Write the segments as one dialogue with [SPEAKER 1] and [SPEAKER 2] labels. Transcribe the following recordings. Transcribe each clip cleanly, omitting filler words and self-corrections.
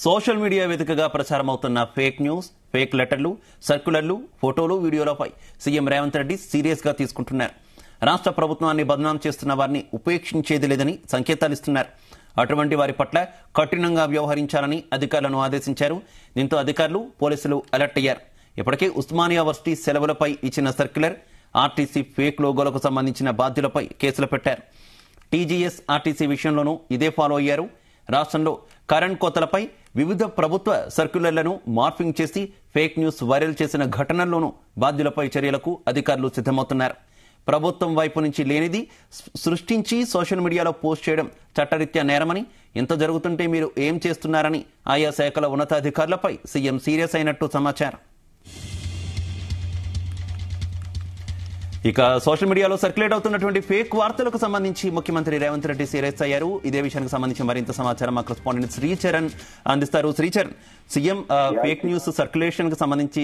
[SPEAKER 1] Social media వేదికగా ప్రచారమవుతున్న fake news, fake లెటర్లు, సర్క్యులర్లు, ఫోటోలు, వీడియోలపై సీఎం రేవంత్ రెడ్డి సీరియస్ గా తీసుకుంటున్నారు. రాష్ట్ర ప్రభుత్వాన్ని బదనాం చేస్తున్న వారిని ఉపేక్షించేది లేదని సంకేతాలిస్తున్నారు. అటువంటి వారి పట్ల కఠినంగా వ్యవహరించాలని అధికారులను ఆదేశించారు. దీంతో అధికారులు, పోలీసులు అలర్ట్ అయ్యారు. ఇప్పటికే ఉస్మానియా వర్సిటీ సెలవులపై ఇచ్చిన సర్క్యులర్, ఆర్టీసీ ఫేక్ లోగోలకు సంబంధించిన బాధ్యులపై కేసులు పెట్టారు. టీజీఎస్, ఆర్టీసీ విషయంలోనూ ఇదే ఫాలో అయ్యారు. రాష్ట్రంలో కరెంట్ కోతలపై వివిధ ప్రభుత్వ సర్క్యులర్లను మార్ఫింగ్ చేసి ఫేక్ న్యూస్ వైరల్ చేసిన ఘటనల్లోనూ బాధ్యులపై చర్యలకు అధికారులు సిద్ధమవుతున్నారు. ప్రభుత్వం వైపు నుంచి లేనిది సృష్టించి సోషల్ మీడియాలో పోస్ట్ చేయడం చట్టరీత్యా నేరమని, ఇంత జరుగుతుంటే మీరు ఏం చేస్తున్నారని ఆయా శాఖల ఉన్నతాధికారులపై సీఎం సీరియస్ అయినట్టు సమాచారం. ఇక సోషల్ మీడియాలో సర్క్యులేట్ అవుతున్నటువంటి ఫేక్ వార్తలకు సంబంధించి ముఖ్యమంత్రి రేవంత్ రెడ్డి సీరియస్ అయ్యారు. ఇదే విషయానికి సంబంధించి మరింత సమాచారం మా కరెస్పాండెంట్ శ్రీచరణ్ అందిస్తారు. Sricharan, CM fake news circulation కు సంబంధించి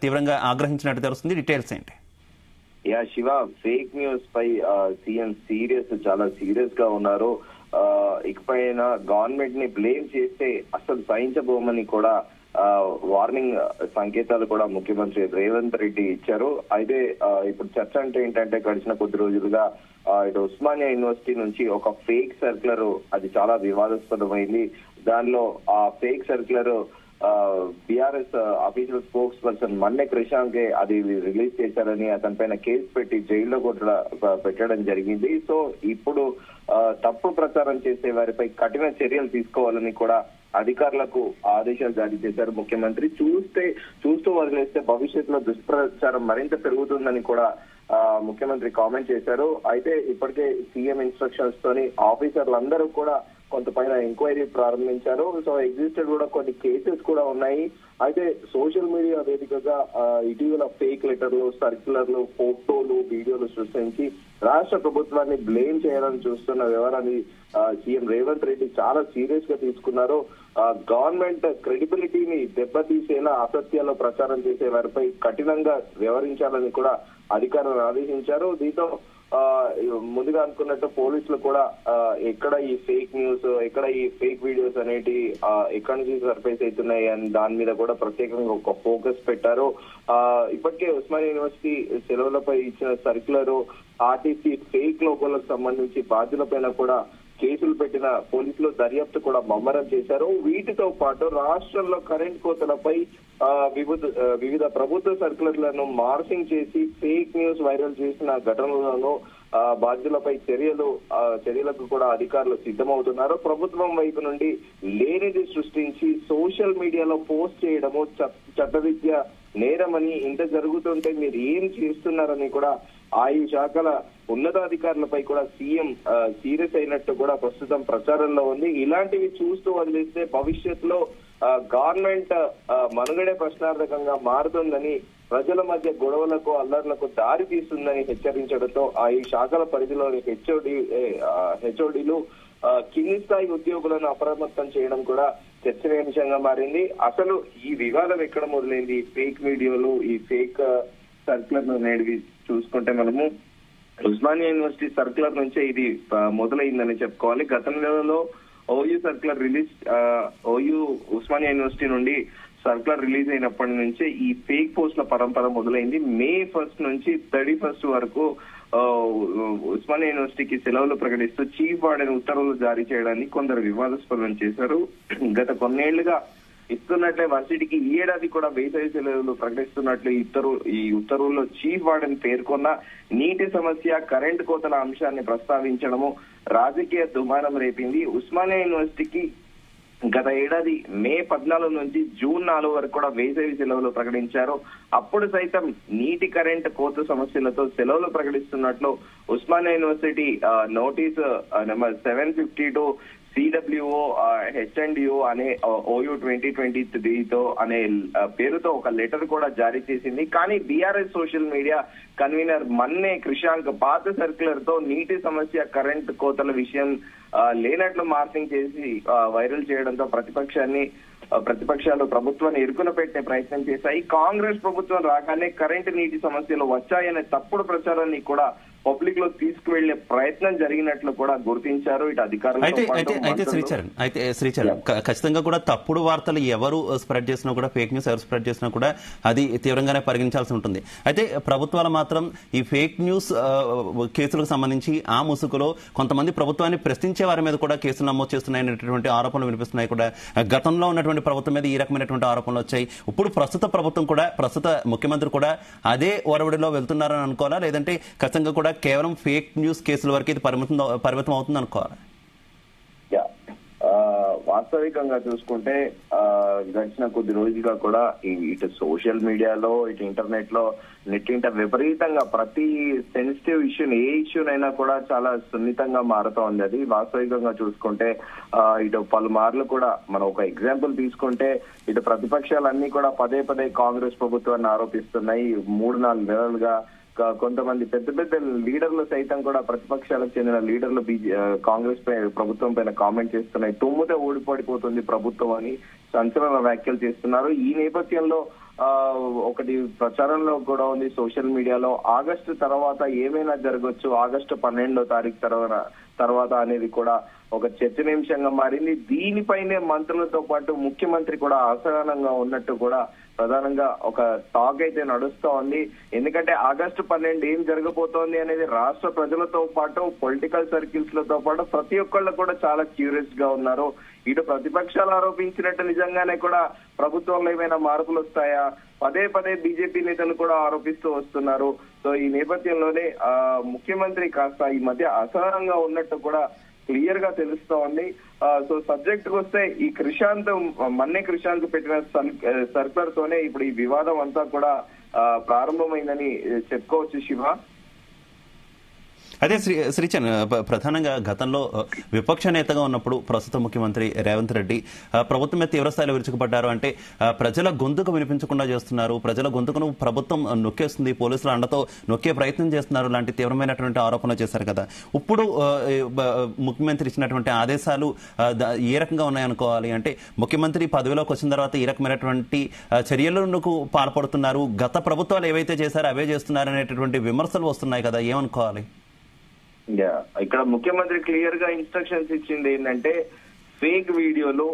[SPEAKER 1] తీవ్రంగా ఆగ్రహించినట్టు తెలుస్తుంది. డీటెయిల్స్ ఏంటి?
[SPEAKER 2] శివ, ఫేక్ న్యూస్ పై సీఎం చాలా సీరియస్ గా ఉన్నారు. ఇకపైన గవర్నమెంట్ ని బ్లేమ్ చేస్తే అసలు సహించబోమని కూడా వార్నింగ్ సంకేతాలు కూడా ముఖ్యమంత్రి రేవంత్ రెడ్డి ఇచ్చారు. అయితే ఇప్పుడు చర్చ అంటే ఏంటంటే, గడిచిన కొద్ది రోజులుగా ఇటు ఉస్మానియా యూనివర్సిటీ నుంచి ఒక ఫేక్ సర్క్యులర్, అది చాలా వివాదాస్పదమైంది. దానిలో ఆ fake circular BRS official spokesperson Manne క్రిషాంకే అది రిలీజ్ చేశారని అతని పైన కేసు పెట్టి జైల్లో పెట్టడం జరిగింది. సో ఇప్పుడు తప్పుడు ప్రచారం చేసే వారిపై కఠిన చర్యలు తీసుకోవాలని కూడా అధికారులకు ఆదేశాలు జారీ చేశారు ముఖ్యమంత్రి. చూస్తూ వదిలేస్తే భవిష్యత్తులో దుష్ప్రచారం మరింత పెరుగుతుందని కూడా ముఖ్యమంత్రి కామెంట్ చేశారు. అయితే ఇప్పటికే సీఎం ఇన్స్ట్రక్షన్స్ తోని ఆఫీసర్లందరూ కూడా కొంతపైన ఎంక్వైరీ ప్రారంభించారు. సో ఎగ్జిస్టెడ్ కూడా కొన్ని కేసెస్ కూడా ఉన్నాయి. అయితే సోషల్ మీడియా వేదికగా ఇటీవల ఫేక్ లెటర్లు, సర్క్యులర్లు, ఫోటోలు, వీడియోలు సృష్టించి రాష్ట్ర ప్రభుత్వాన్ని బ్లేమ్ చేయాలని చూస్తున్న వ్యవహారాన్ని సీఎం రేవంత్ రెడ్డి చాలా సీరియస్ గా తీసుకున్నారు. గవర్నమెంట్ క్రెడిబిలిటీని దెబ్బతీసేలా అసత్యాల్లో ప్రచారం చేసే వారిపై కఠినంగా వ్యవహరించాలని కూడా అధికారులను ఆదేశించారు. దీంతో ముందుగా అనుకున్నట్టు పోలీసులు కూడా ఎక్కడ ఈ ఫేక్ న్యూస్, ఎక్కడ ఈ ఫేక్ వీడియోస్ అనేటి ఎక్కడి నుంచి సర్ఫేస్ అవుతున్నాయి అని దాని మీద కూడా ప్రత్యేకంగా ఒక ఫోకస్ పెట్టారు. ఇప్పటికే ఉస్మానియా యూనివర్సిటీ సెలవులపై ఇచ్చిన సర్క్యులర్, ఆర్టీసీ ఫేక్ లోగోలకు సంబంధించి బాధ్యులపైన కూడా కేసులు పెట్టిన పోలీసులు దర్యాప్తు కూడా ముమ్మరం చేశారు. వీటితో పాటు రాష్ట్రంలో కరెంట్ కోతలపై వివిధ ప్రభుత్వ సర్క్యులర్లను మార్ఫింగ్ చేసి ఫేక్ న్యూస్ వైరల్ చేసిన ఘటనలను బాధ్యులపై చర్యలకు కూడా అధికారులు సిద్ధమవుతున్నారు. ప్రభుత్వం వైపు నుండి లేనిది సృష్టించి సోషల్ మీడియాలో పోస్ట్ చేయడము చట్టరీత్యా నేరమని, ఇంత జరుగుతుంటే మీరు ఏం చేస్తున్నారని కూడా ఆయా శాఖల ఉన్నతాధికారులపై కూడా సీఎం సీరియస్ అయినట్టు కూడా ప్రస్తుతం ప్రచారంలో ఉంది. ఇలాంటివి చూస్తూ వదిలేస్తే భవిష్యత్తులో గవర్నమెంట్ మనుగడే ప్రశ్నార్థకంగా మారుతుందని, ప్రజల మధ్య గొడవలకు, అల్లర్లకు దారి తీస్తుందని హెచ్చరించడంతో ఆయా శాఖల పరిధిలోని హెచ్ఓడీలు కింది స్థాయి ఉద్యోగులను అప్రమత్తం చేయడం కూడా చర్చనీయాంశంగా మారింది. అసలు ఈ వివాదం ఎక్కడ మొదలైంది? ఫేక్ వీడియోలు, ఈ ఫేక్ సర్క్యులర్ అనేవి చూసుకుంటే మనము ఉస్మానియా యూనివర్సిటీ సర్క్యులర్ నుంచే ఇది మొదలైందని చెప్పుకోవాలి. గత నెలలో ఓయూ సర్క్యులర్ ఉస్మానియా యూనివర్సిటీ నుండి సర్క్యులర్ రిలీజ్ అయినప్పటి నుంచే ఈ ఫేక్ పోస్ట్ల పరంపర మొదలైంది. May 1 నుంచి 31 వరకు ఉస్మానియా యూనివర్సిటీకి సెలవులు ప్రకటిస్తూ చీఫ్ వార్డెన్ ఉత్తర్వులు జారీ చేయడానికి కొందరు వివాదాస్పదం చేశారు. గత కొన్నేళ్లుగా ఇస్తున్నట్లే వర్సిటీకి ఈ ఏడాది కూడా వేసవి సెలవులు ప్రకటిస్తున్నట్లు ఈ ఉత్తర్వుల్లో చీఫ్ వార్డెన్ పేర్కొన్న నీటి సమస్య, కరెంట్ కోతల అంశాన్ని ప్రస్తావించడము రాజకీయ దుమారం రేపింది. ఉస్మానియా యూనివర్సిటీకి గత ఏడాది May 14 నుంచి June 4 వరకు కూడా వేసవి సెలవులు ప్రకటించారు. అప్పుడు సైతం నీటి, కరెంట్ కోత సమస్యలతో సెలవులు ప్రకటిస్తున్నట్లు Osmania university notice number 752 CWO HNDO అనే OU 2023 అనే పేరుతో ఒక లెటర్ కూడా జారీ చేసింది. కానీ BRS social media convener Manne Krishank పాత సర్క్యులర్ తో నీటి సమస్య, కరెంట్ కోతల విషయం లేనట్లు మార్ఫింగ్ చేసి వైరల్ చేయడంతో ప్రతిపక్షాలు ప్రభుత్వాన్ని ఇరుకున పెట్టే ప్రయత్నం చేశాయి. కాంగ్రెస్ ప్రభుత్వం రాగానే కరెంటు, నీటి సమస్యలు వచ్చాయనే తప్పుడు ప్రచారాన్ని కూడా పబ్లిక్ లో తీసుకువెళ్లే ప్రయత్నం జరిగినట్లు కూడా గుర్తించారు ఇటు అధికారులు.
[SPEAKER 1] అయితే శ్రీచరణ్ ఖచ్చితంగా కూడా తప్పుడు వార్తలు ఎవరు స్ప్రెడ్ చేసినా కూడా, ఫేక్ న్యూస్ ఎవరు స్ప్రెడ్ చేసినా కూడా అది తీవ్రంగానే పరిగణించాల్సి ఉంటుంది. అయితే ప్రభుత్వాలు మాత్రం ఈ ఫేక్ న్యూస్ కేసులకు సంబంధించి ఆ ముసుగులో కొంతమంది ప్రభుత్వాన్ని ప్రశ్నించే వారి మీద కూడా కేసులు నమోదు చేస్తున్నాయనేటువంటి ఆరోపణలు వినిపిస్తున్నాయి కూడా. గతంలో ఉన్నటువంటి ప్రభుత్వం మీద ఈ రకమైనటువంటి ఆరోపణలు వచ్చాయి. ఇప్పుడు ప్రస్తుత ప్రభుత్వం కూడా, ప్రస్తుత ముఖ్యమంత్రి కూడా అదే ఒరవడిలో వెళ్తున్నారని అనుకోవాలా, లేదంటే ఖచ్చితంగా కూడా కేవలం ఫేక్ న్యూస్ కేసుల వరకు ఇది పరిమితం అవుతుంది అనుకోవాలి?
[SPEAKER 2] వాస్తవికంగా చూసుకుంటే గడిచిన కొద్ది రోజులుగా కూడా ఇటు సోషల్ మీడియాలో, ఇటు ఇంటర్నెట్ లో, నెట్టింట విపరీతంగా ప్రతి సెన్సిటివ్ ఇష్యూని, ఏ ఇష్యూనైనా కూడా చాలా సున్నితంగా మారుతా ఉంది. అది వాస్తవికంగా చూసుకుంటే ఇటు పలుమార్లు కూడా మనం ఒక ఎగ్జాంపుల్ తీసుకుంటే ఇటు ప్రతిపక్షాలన్నీ కూడా పదే పదే కాంగ్రెస్ ప్రభుత్వాన్ని ఆరోపిస్తున్నాయి. 3-4 నెలలుగా కొంతమంది పెద్ద పెద్ద లీడర్లు సైతం కూడా, ప్రతిపక్షాలకు చెందిన లీడర్లు కాంగ్రెస్ ప్రభుత్వం పైన కామెంట్ చేస్తున్నాయి. తుమ్ముతే ఓడిపడిపోతుంది ప్రభుత్వం అని సంచలన వ్యాఖ్యలు చేస్తున్నారు. ఈ నేపథ్యంలో ఒకటి ప్రచారంలో కూడా ఉంది సోషల్ మీడియాలో, ఆగస్టు తర్వాత ఏమైనా జరగచ్చు, ఆగస్టు 12వ తారీఖు తర్వాత అనేది కూడా ఒక చర్చనీయాంశంగా మారింది. దీనిపైనే మంత్రులతో పాటు ముఖ్యమంత్రి కూడా అసహనంగా ఉన్నట్టు కూడా ప్రధానంగా ఒక టాక్ అయితే నడుస్తూ ఉంది. ఎందుకంటే ఆగస్టు 12 ఏం జరగబోతోంది అనేది రాష్ట్ర ప్రజలతో పాటు, పొలిటికల్ సర్కిల్స్ లతో పాటు ప్రతి ఒక్కళ్ళు కూడా చాలా క్యూరియస్ గా ఉన్నారు. ఇటు ప్రతిపక్షాలు ఆరోపించినట్టు నిజంగానే కూడా ప్రభుత్వంలో ఏమైనా మార్పులు వస్తాయా, పదే పదే బీజేపీ నేతలు కూడా ఆరోపిస్తూ వస్తున్నారు. సో ఈ నేపథ్యంలోనే ముఖ్యమంత్రి కాస్త ఈ మధ్య అసహనంగా ఉన్నట్టు కూడా క్లియర్ గా తెలుస్తా ఉంది. సో సబ్జెక్ట్ కు వస్తే ఈ మన్నే క్రిషాంత్ పెట్టిన సర్కులర్ తోనే ఇప్పుడు ఈ వివాదం అంతా కూడా ప్రారంభమైందని చెప్పుకోవచ్చు శివ.
[SPEAKER 1] అదే శ్రీచరణ్, ప్రధానంగా గతంలో విపక్ష నేతగా ఉన్నప్పుడు ప్రస్తుత ముఖ్యమంత్రి రేవంత్ రెడ్డి ప్రభుత్వం మీద తీవ్రస్థాయిలో విరుచుకుపడ్డారు. అంటే ప్రజల గొంతుకు వినిపించకుండా చేస్తున్నారు, ప్రజల గొంతుకును ప్రభుత్వం నొక్కేస్తుంది, పోలీసుల అండతో నొక్కే ప్రయత్నం చేస్తున్నారు లాంటి తీవ్రమైనటువంటి ఆరోపణలు చేశారు కదా. ఇప్పుడు ముఖ్యమంత్రి ఇచ్చినటువంటి ఆదేశాలు ఏ రకంగా ఉన్నాయనుకోవాలి? అంటే ముఖ్యమంత్రి పదవిలోకి వచ్చిన తర్వాత ఈ రకమైనటువంటి చర్యలకు పాల్పడుతున్నారు, గత ప్రభుత్వాలు ఏవైతే చేశారో అవే చేస్తున్నారు అనేటటువంటి విమర్శలు వస్తున్నాయి కదా, ఏమనుకోవాలి?
[SPEAKER 2] ఇక్కడ ముఖ్యమంత్రి క్లియర్ గా ఇన్స్ట్రక్షన్స్ ఇచ్చింది ఏంటంటే, ఫేక్ వీడియోలు,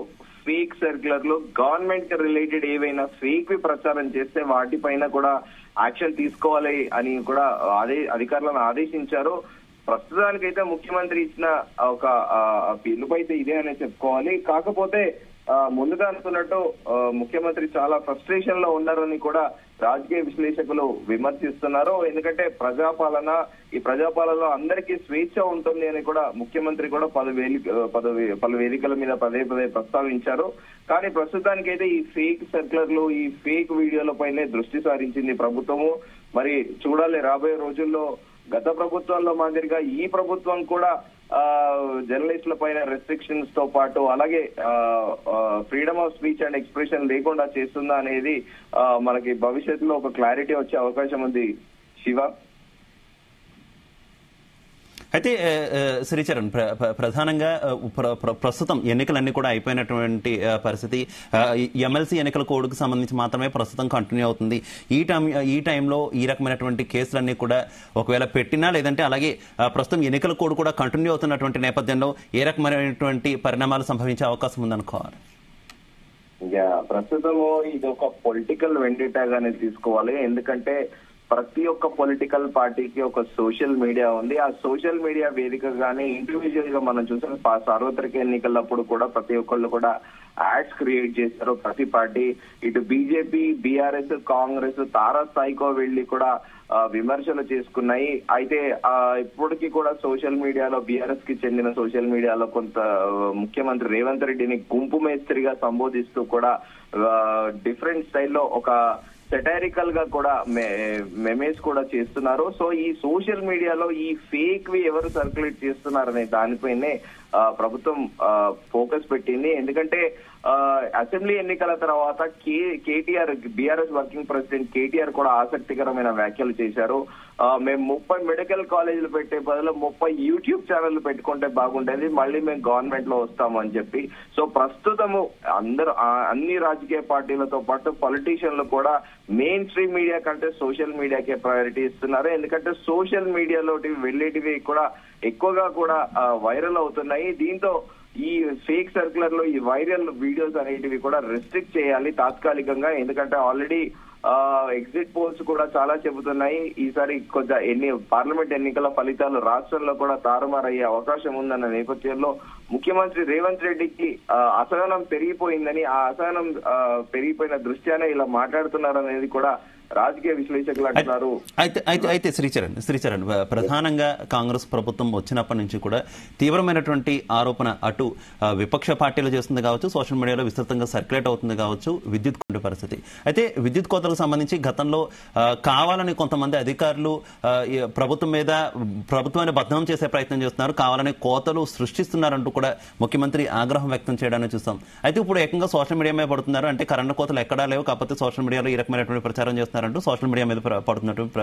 [SPEAKER 2] ఫేక్ సర్క్యులర్లు, గవర్నమెంట్ కి రిలేటెడ్ ఏవైనా ఫేక్ వి ప్రచారం చేస్తే వాటిపైన కూడా యాక్షన్ తీసుకోవాలి అని కూడా అధికారులను ఆదేశించారు. ప్రస్తుతానికైతే ముఖ్యమంత్రి ఇచ్చిన ఒక పిలుపు అయితే ఇదే అనే చెప్పుకోవాలి. కాకపోతే ముందుగా అనుకున్నట్టు ముఖ్యమంత్రి చాలా ఫ్రస్ట్రేషన్ లో ఉన్నారని కూడా రాజకీయ విశ్లేషకులు విమర్శిస్తున్నారు. ఎందుకంటే ఈ ప్రజాపాలనలో అందరికీ స్వేచ్ఛ ఉంటుంది అని కూడా ముఖ్యమంత్రి కూడా పలు వేదికల మీద పదే పదే ప్రస్తావించారు. కానీ ప్రస్తుతానికైతే ఈ ఫేక్ సర్క్యులర్లు, ఈ ఫేక్ వీడియోలపైనే దృష్టి సారించింది ప్రభుత్వము. మరి చూడాలి రాబోయే రోజుల్లో గత ప్రభుత్వాల్లో మాదిరిగా ఈ ప్రభుత్వం కూడా జర్నలిస్టుల పైన రెస్ట్రిక్షన్స్ తో పాటు అలాగే freedom of speech and expression లేకుండా చేస్తుందా అనేది మనకి భవిష్యత్తులో ఒక క్లారిటీ వచ్చే అవకాశం ఉంది శివ.
[SPEAKER 1] అయితే శ్రీచరణ్, ప్రధానంగా ప్రస్తుతం ఎన్నికలన్నీ కూడా అయిపోయినటువంటి పరిస్థితి, ఎమ్మెల్సీ ఎన్నికల కోడ్కు సంబంధించి మాత్రమే ప్రస్తుతం కంటిన్యూ అవుతుంది. ఈ టైంలో ఈ రకమైనటువంటి కేసులన్నీ కూడా ఒకవేళ పెట్టినా, లేదంటే అలాగే ప్రస్తుతం ఎన్నికల కోడ్ కూడా కంటిన్యూ అవుతున్నటువంటి నేపథ్యంలో ఏ రకమైనటువంటి పరిణామాలు సంభవించే అవకాశం ఉందనుకోవాలి?
[SPEAKER 2] ప్రస్తుతము ఇది ఒక పొలిటికల్ వెండిటాగానే తీసుకోవాలి. ఎందుకంటే ప్రతి ఒక్క పొలిటికల్ పార్టీకి ఒక సోషల్ మీడియా ఉంది. ఆ సోషల్ మీడియా వేదికగానే ఇండివిజువల్ గా మనం చూసిన సార్వత్రిక ఎన్నికలప్పుడు కూడా ప్రతి ఒక్కళ్ళు కూడా యాడ్స్ క్రియేట్ చేశారు. ప్రతి పార్టీ ఇటు బీజేపీ, బీఆర్ఎస్, కాంగ్రెస్ తారాస్థాయికో వెళ్లి కూడా విమర్శలు చేసుకున్నాయి. అయితే ఇప్పటికీ కూడా సోషల్ మీడియాలో బీఆర్ఎస్ కి చెందిన సోషల్ మీడియాలో కొంత ముఖ్యమంత్రి రేవంత్ రెడ్డిని గుంపు మేస్త్రిగా సంబోధిస్తూ కూడా డిఫరెంట్ స్టైల్లో ఒక సెటైరికల్ గా కూడా మెమేజ్ కూడా చేస్తున్నారు. సో ఈ సోషల్ మీడియాలో ఈ ఫేక్ వి ఎవరు సర్క్యులేట్ చేస్తున్నారనే దానిపైనే ప్రభుత్వం ఫోకస్ పెట్టింది. ఎందుకంటే అసెంబ్లీ ఎన్నికల తర్వాత KTR BRS working president KTR కూడా ఆసక్తికరమైన వ్యాఖ్యలు చేశారు. మేము 30 మెడికల్ కాలేజీలు పెట్టే బదులు 30 యూట్యూబ్ ఛానళ్లు పెట్టుకుంటే బాగుండేది, మళ్ళీ మేము గవర్నమెంట్ లో వస్తామని చెప్పి. సో ప్రస్తుతము అన్ని రాజకీయ పార్టీలతో పాటు పొలిటీషియన్లు కూడా మెయిన్ స్ట్రీమ్ మీడియా కంటే సోషల్ మీడియాకే ప్రయారిటీ ఇస్తున్నారు. ఎందుకంటే సోషల్ మీడియాలోటి వెళ్ళేటివి కూడా ఎక్కువగా కూడా వైరల్ అవుతున్నాయి. దీంతో ఈ ఫేక్ సర్క్యులర్ లో ఈ వైరల్ వీడియోస్ అనేటివి కూడా రెస్ట్రిక్ట్ చేయాలి తాత్కాలికంగా. ఎందుకంటే ఆల్రెడీ ఎగ్జిట్ పోల్స్ కూడా చాలా చెబుతున్నాయి ఈసారి కొంచెం పార్లమెంట్ ఎన్నికల ఫలితాలు రాష్ట్రంలో కూడా తారుమారయ్యే అవకాశం ఉందన్న నేపథ్యంలో ముఖ్యమంత్రి రేవంత్ రెడ్డికి అసహనం పెరిగిపోయిందని, ఆ అసహనం పెరిగిపోయిన దృష్ట్యానే ఇలా మాట్లాడుతున్నారనేది కూడా రాజకీయ విశ్లేషకులు అంటున్నారు.
[SPEAKER 1] అయితే శ్రీచరణ్ ప్రధానంగా కాంగ్రెస్ ప్రభుత్వం వచ్చినప్పటి నుంచి కూడా తీవ్రమైనటువంటి ఆరోపణ అటు విపక్ష పార్టీలు చేస్తుంది కావచ్చు, సోషల్ మీడియాలో విస్తృతంగా సర్క్యులేట్ అవుతుంది కావచ్చు, విద్యుత్ కోత పరిస్థితి. అయితే విద్యుత్ కోతలకు సంబంధించి గతంలో కావాలని కొంతమంది అధికారులు ప్రభుత్వాన్ని బద్నాం చేసే ప్రయత్నం చేస్తున్నారు, కావాలని కోతలు సృష్టిస్తున్నారంటూ కూడా ముఖ్యమంత్రి ఆగ్రహం వ్యక్తం చేయడాన్ని చూస్తాం. అయితే ఇప్పుడు ఏకంగా సోషల్ మీడియా మీద పడుతున్నారు. అంటే కరెంటు కోతలు ఎక్కడా లేవు, కాకపోతే సోషల్ మీడియాలో ఈ రకమైనటువంటి ప్రచారం చేస్తున్నారు అంటూ సోషల్ మీడియా మీద పడుతున్నటువంటి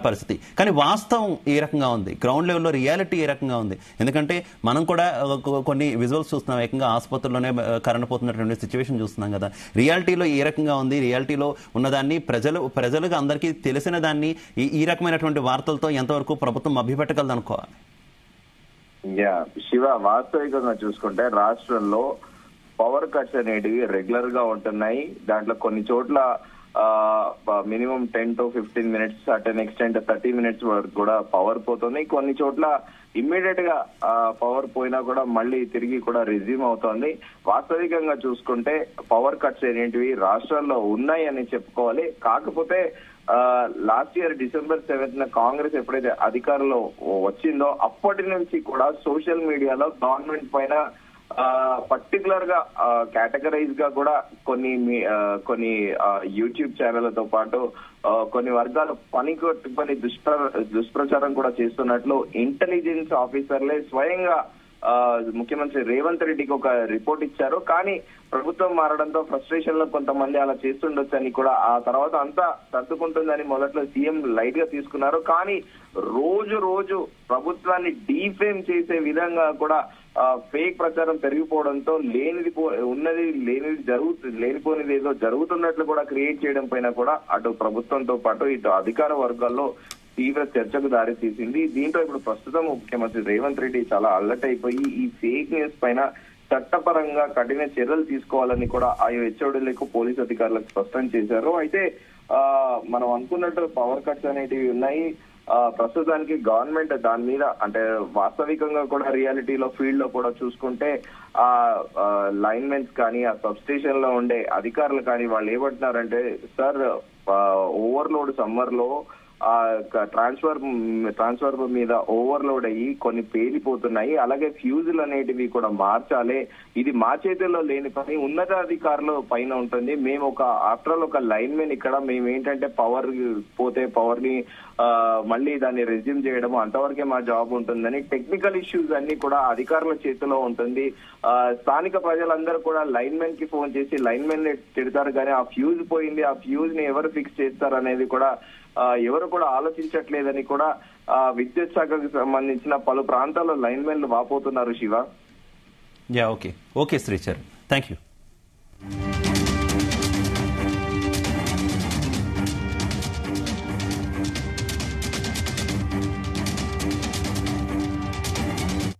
[SPEAKER 1] పరిస్థితి. కానీ వాస్తవం ఏ రకంగా ఉంది, గ్రౌండ్ లెవెల్లో రియాలిటీ ఏ రకంగా ఉంది? ఎందుకంటే మనం కూడా కొన్ని విజువల్స్ చూస్తున్నాం, ఏకంగా ఆసుపత్రుల్లోనే కరెంట్ పోతున్నటువంటి సిచ్యువేషన్ చూస్తున్నాం కదా. రియాలిటీలో ఏ రకంగా ఉంది, రియాలిటీలో ఉన్నదాన్ని ప్రజలకు అందరికీ తెలిసిన దాన్ని ఈ రకమైనటువంటి వార్తలతో ఎంతవరకు ప్రభుత్వం మభ్యపెట్టగలదు అనుకోవాలి?
[SPEAKER 2] శివ, వాస్తవికంగా చూసుకుంటే రాష్ట్రంలో పవర్ కట్స్ అనేటివి రెగ్యులర్ గా ఉంటున్నాయి. దాంట్లో కొన్ని చోట్ల minimum 10 to 15 minutes, certain extent 30 minutes వరకు కూడా పవర్ పోతుంది. కొన్ని చోట్ల ఇమ్మీడియట్ గా పవర్ పోయినా కూడా మళ్ళీ తిరిగి కూడా రిజ్యూమ్ అవుతోంది. వాస్తవికంగా చూసుకుంటే పవర్ కట్స్ అనేటివి రాష్ట్రాల్లో ఉన్నాయి అని చెప్పుకోవాలి. కాకపోతే last year December 7th Congress ఎప్పుడైతే అధికారంలో వచ్చిందో అప్పటి నుంచి కూడా సోషల్ మీడియాలో గవర్నమెంట్ పైన పర్టికులర్ గా కేటగరైజ్ గా కూడా కొన్ని యూట్యూబ్ ఛానళ్లతో పాటు కొన్ని వర్గాలు పని దుష్ప్రచారం కూడా చేస్తున్నట్లు ఇంటెలిజెన్స్ ఆఫీసర్లే స్వయంగా ముఖ్యమంత్రి రేవంత్ రెడ్డికి ఒక రిపోర్ట్ ఇచ్చారు. కానీ ప్రభుత్వం మారడంతో ఫ్రస్ట్రేషన్ లో కొంతమంది అలా చేస్తుండొచ్చని కూడా, ఆ తర్వాత అంతా సర్దుకుంటుందని మొదట్లో సీఎం లైట్ గా తీసుకున్నారు. కానీ రోజు ప్రభుత్వాన్ని డీఫేమ్ చేసే విధంగా కూడా ఫేక్ ప్రచారం పెరిగిపోవడంతో లేనిపోనిది ఏదో జరుగుతున్నట్లు కూడా క్రియేట్ చేయడం పైన కూడా అటు ప్రభుత్వంతో పాటు ఇటు అధికార వర్గాల్లో తీవ్ర చర్చకు దారి తీసింది. దీంతో ఇప్పుడు ప్రస్తుతం ముఖ్యమంత్రి రేవంత్ రెడ్డి చాలా అలర్ట్ అయిపోయి ఈ ఫేక్ న్యూస్ పైన చట్టపరంగా కఠిన చర్యలు తీసుకోవాలని కూడా ఆయా హెచ్ఓడీలకు పోలీస్ అధికారులకు స్పష్టం చేశారు. అయితే మనం అనుకున్నట్టు పవర్ కట్స్ అనేటివి ఉన్నాయి. ప్రస్తుతానికి గవర్నమెంట్ దాని మీద అంటే వాస్తవికంగా కూడా రియాలిటీలో ఫీల్డ్ లో కూడా చూసుకుంటే ఆ లైన్మెన్స్ కానీ ఆ సబ్ స్టేషన్ లో ఉండే అధికారులు కానీ వాళ్ళు ఏమంటున్నారంటే, సార్ ఓవర్లోడ్ సమ్మర్ లో ట్రాన్స్ఫర్ మీద ఓవర్లోడ్ అయ్యి కొన్ని పేలిపోతున్నాయి, అలాగే ఫ్యూజులు అనేటివి కూడా మార్చాలి. ఇది మా చేతుల్లో లేని పని, ఉన్నతాధికారులు పైన ఉంటుంది. మేము ఆఫ్టర్ ఆల్ ఒక లైన్మెన్ ఇక్కడ మేము ఏంటంటే పవర్ పోతే పవర్ ని మళ్ళీ దాన్ని రెజ్యూమ్ చేయడం అంతవరకే మా జాబ్ ఉంటుందని టెక్నికల్ ఇష్యూస్ అన్ని కూడా అధికారుల చేతిలో ఉంటుంది. స్థానిక ప్రజలందరూ కూడా లైన్మెన్ కి ఫోన్ చేసి లైన్మెన్ ని తిడతారు, కానీ ఆ ఫ్యూజ్ పోయింది, ఆ ఫ్యూజ్ ని ఎవరు ఫిక్స్ చేస్తారు అనేది కూడా ఎవరు కూడా ఆలోచించట్లేదని కూడా విద్యుత్ శాఖకు సంబంధించిన పలు ప్రాంతాల్లో లైన్మెన్లు వాపోతున్నారు. Shiva,
[SPEAKER 1] okay Sricharan, thank you.